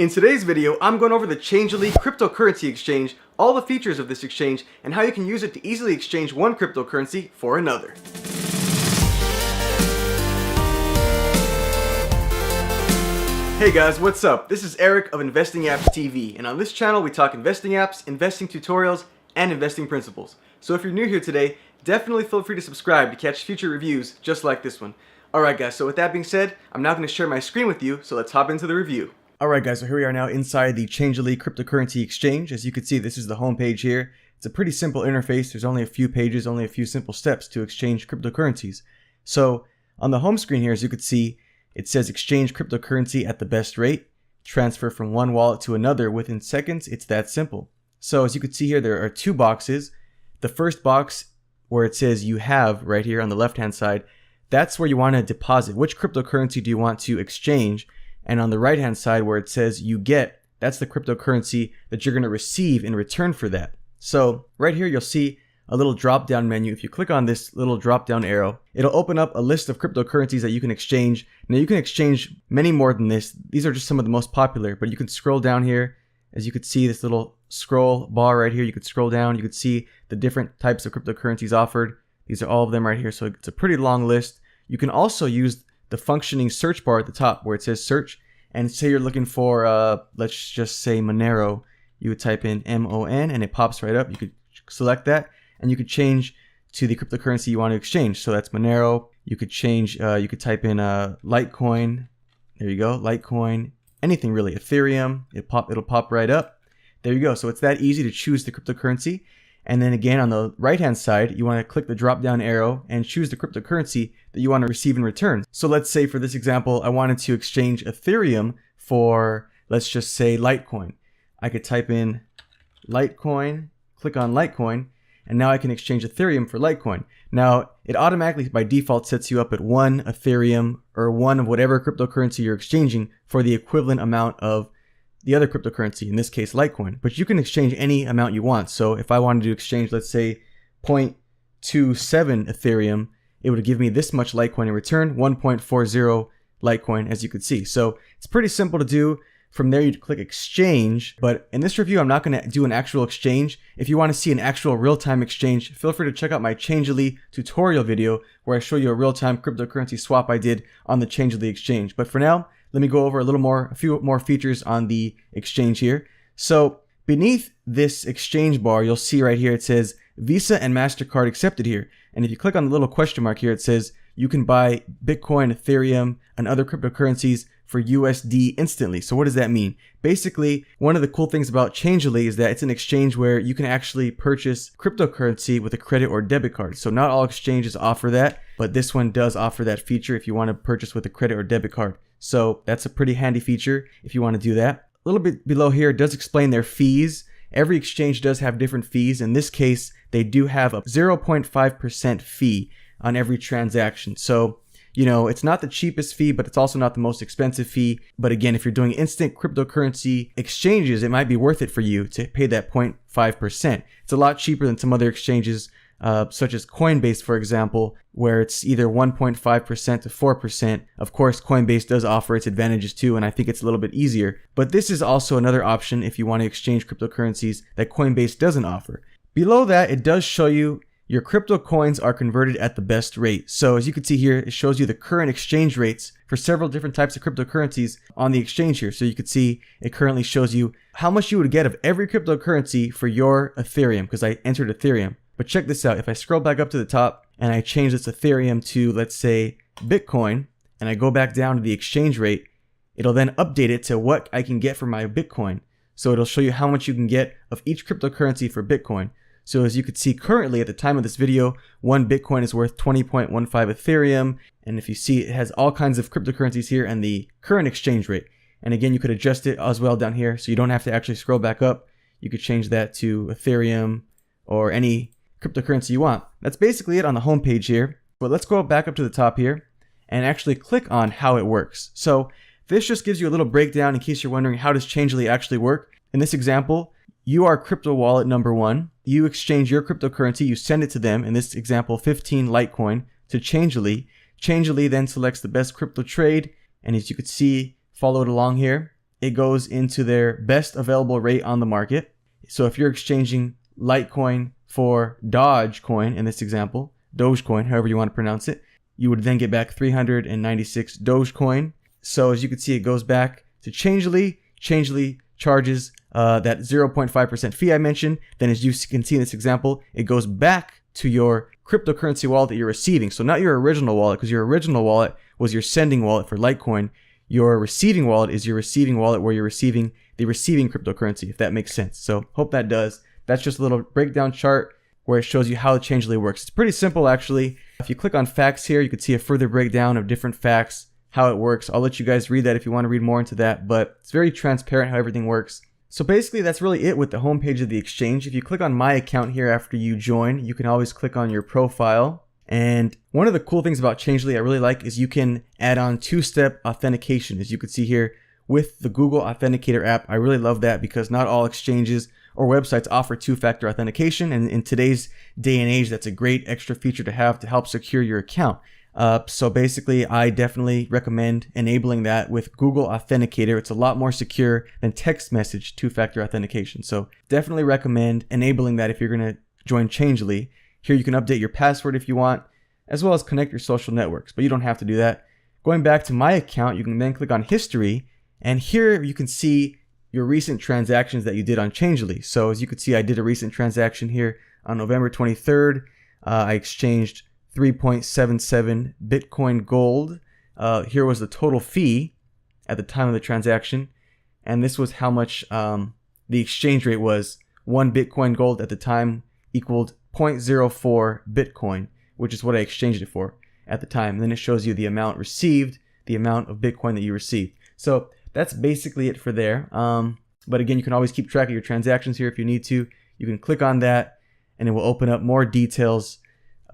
In today's video, I'm going over the Changelly cryptocurrency exchange, all the features of this exchange, and how you can use it to easily exchange one cryptocurrency for another. Hey guys, what's up? This is Eric of Investing Apps TV, and on this channel we talk investing apps, investing tutorials, and investing principles. So if you're new here today, definitely feel free to subscribe to catch future reviews just like this one. Alright guys, so with that being said, I'm now going to share my screen with you, so let's hop into the review. Alright guys, so here we are now inside the Changelly cryptocurrency exchange. As you can see, this is the home page here. It's a pretty simple interface. There's only a few pages, only a few simple steps to exchange cryptocurrencies. So on the home screen here, as you can see, it says exchange cryptocurrency at the best rate, transfer from one wallet to another within seconds. It's that simple. So as you can see here, there are two boxes. The first box where it says you have right here on the left hand side, that's where you want to deposit. Which cryptocurrency do you want to exchange? And on the right hand side where it says you get, that's the cryptocurrency that you're going to receive in return for that. So right here you'll see a little drop down menu. If you click on this little drop down arrow, it'll open up a list of cryptocurrencies that you can exchange. Now you can exchange many more than this. These are just some of the most popular, but you can scroll down here. As you can see, this little scroll bar right here, you could scroll down, you could see the different types of cryptocurrencies offered. These are all of them right here. So it's a pretty long list. You can also use the functioning search bar at the top where it says search, and say you're looking for let's just say Monero. You would type in MON and it pops right up. You could select that and you could change to the cryptocurrency you want to exchange. So that's Monero. You could change, you could type in LITCOIN. There you go, LITCOIN. Anything really, Ethereum. It'll pop right up. There you go. So it's that easy to choose the cryptocurrency. And then again, on the right hand side, you want to click the drop down arrow and choose the cryptocurrency that you want to receive in return. So let's say for this example, I wanted to exchange Ethereum for, let's just say, LITCOIN. I could type in LITCOIN, click on LITCOIN, and now I can exchange Ethereum for LITCOIN. Now, it automatically by default sets you up at one Ethereum or one of whatever cryptocurrency you're exchanging for the equivalent amount of the other cryptocurrency, in this case LITCOIN, but you can exchange any amount you want. So if I wanted to exchange, let's say 0.27 Ethereum, it would give me this much LITCOIN in return, 1.40 LITCOIN, as you could see. So it's pretty simple to do. From there you click exchange, but in this review I'm not going to do an actual exchange. If you want to see an actual real-time exchange, feel free to check out my Changelly tutorial video where I show you a real-time cryptocurrency swap I did on the Changelly exchange. But for now, let me go over a few more features on the exchange here. So beneath this exchange bar, you'll see right here, it says Visa and MasterCard accepted here. And if you click on the little question mark here, it says you can buy Bitcoin, Ethereum, and other cryptocurrencies for USD instantly. So what does that mean? Basically, one of the cool things about Changelly is that it's an exchange where you can actually purchase cryptocurrency with a credit or debit card. So not all exchanges offer that, but this one does offer that feature if you want to purchase with a credit or debit card. So that's a pretty handy feature if you want to do that. A little bit below here, it does explain their fees. Every exchange does have different fees. In this case, they do have a 0.5% fee on every transaction. So, you know, it's not the cheapest fee, but it's also not the most expensive fee. But again, if you're doing instant cryptocurrency exchanges, it might be worth it for you to pay that 0.5%. It's a lot cheaper than some other exchanges, such as Coinbase, for example, where it's either 1.5% to 4%. Of course, Coinbase does offer its advantages too, and I think it's a little bit easier. But this is also another option if you want to exchange cryptocurrencies that Coinbase doesn't offer. Below that, it does show you your crypto coins are converted at the best rate. So as you can see here, it shows you the current exchange rates for several different types of cryptocurrencies on the exchange here. So you can see it currently shows you how much you would get of every cryptocurrency for your Ethereum, because I entered Ethereum. But check this out. If I scroll back up to the top and I change this Ethereum to, let's say, Bitcoin, and I go back down to the exchange rate, it'll then update it to what I can get for my Bitcoin. So it'll show you how much you can get of each cryptocurrency for Bitcoin. So as you can see currently at the time of this video, one Bitcoin is worth 20.15 Ethereum. And if you see, it has all kinds of cryptocurrencies here and the current exchange rate. And again, you could adjust it as well down here. So you don't have to actually scroll back up. You could change that to Ethereum or any cryptocurrency you want. That's basically it on the home page here. But let's go back up to the top here and actually click on how it works. So this just gives you a little breakdown in case you're wondering, how does Changelly actually work? In this example, you are crypto wallet number one. You exchange your cryptocurrency, you send it to them, in this example 15 LITCOIN, to Changelly. Changelly then selects the best crypto trade, and as you can see, followed along here, it goes into their best available rate on the market. So if you're exchanging Litecoin for Dogecoin in this example, Dogecoin, however you want to pronounce it, you would then get back 396 Dogecoin. So as you can see, it goes back to Changelly. Changelly charges that 0.5% fee I mentioned. Then as you can see in this example, it goes back to your cryptocurrency wallet that you're receiving. So not your original wallet, because your original wallet was your sending wallet for Litecoin. Your receiving wallet is your receiving wallet where you're receiving the receiving cryptocurrency, if that makes sense. So hope that does. That's just a little breakdown chart where it shows you how Changelly works. It's pretty simple actually. If you click on facts here, you can see a further breakdown of different facts, how it works. I'll let you guys read that if you want to read more into that, but it's very transparent how everything works. So basically that's really it with the homepage of the exchange. If you click on my account here after you join, you can always click on your profile. And one of the cool things about Changelly I really like is you can add on two-step authentication, as you can see here with the Google Authenticator app. I really love that because not all exchanges or websites offer two-factor authentication, and in today's day and age, that's a great extra feature to have to help secure your account. So basically, I definitely recommend enabling that with Google Authenticator. It's a lot more secure than text message two-factor authentication. So definitely recommend enabling that if you're going to join Changelly. Here you can update your password if you want, as well as connect your social networks, but you don't have to do that. Going back to my account, you can then click on history, and here you can see your recent transactions that you did on Changelly. So as you can see, I did a recent transaction here on November 23rd. I exchanged 3.77 Bitcoin gold. Here was the total fee at the time of the transaction, and this was how much the exchange rate was. 1 Bitcoin gold at the time equaled 0.04 Bitcoin, which is what I exchanged it for at the time. And then it shows you the amount received, the amount of Bitcoin that you received. So that's basically it for there. But again, you can always keep track of your transactions here if you need to. You can click on that and it will open up more details,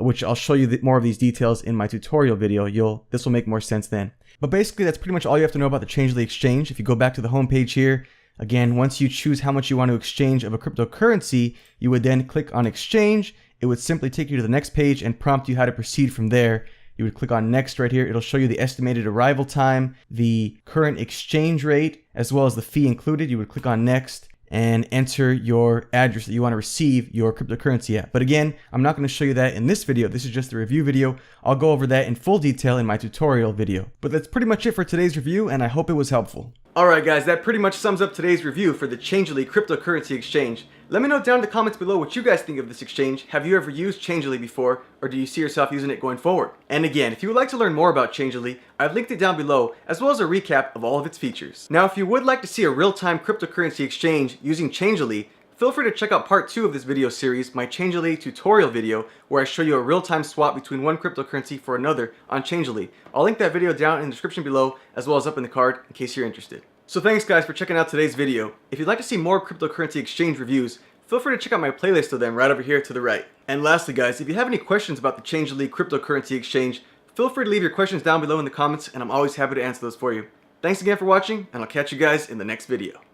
which I'll show you more of these details in my tutorial video. This will make more sense then. But basically, that's pretty much all you have to know about the Changelly Exchange. If you go back to the home page here, again, once you choose how much you want to exchange of a cryptocurrency, you would then click on exchange. It would simply take you to the next page and prompt you how to proceed from there. You would click on next right here. It'll show you the estimated arrival time, the current exchange rate, as well as the fee included. You would click on next and enter your address that you want to receive your cryptocurrency at. But again, I'm not going to show you that in this video. This is just a review video. I'll go over that in full detail in my tutorial video. But that's pretty much it for today's review, and I hope it was helpful. Alright guys, that pretty much sums up today's review for the Changelly cryptocurrency exchange. Let me know down in the comments below what you guys think of this exchange. Have you ever used Changelly before, or do you see yourself using it going forward? And again, if you would like to learn more about Changelly, I've linked it down below, as well as a recap of all of its features. Now, if you would like to see a real-time cryptocurrency exchange using Changelly, feel free to check out part 2 of this video series, my Changelly tutorial video, where I show you a real-time swap between one cryptocurrency for another on Changelly. I'll link that video down in the description below, as well as up in the card, in case you're interested. So thanks guys for checking out today's video. If you'd like to see more cryptocurrency exchange reviews, feel free to check out my playlist of them right over here to the right. And lastly guys, if you have any questions about the Changelly cryptocurrency exchange, feel free to leave your questions down below in the comments, and I'm always happy to answer those for you. Thanks again for watching, and I'll catch you guys in the next video.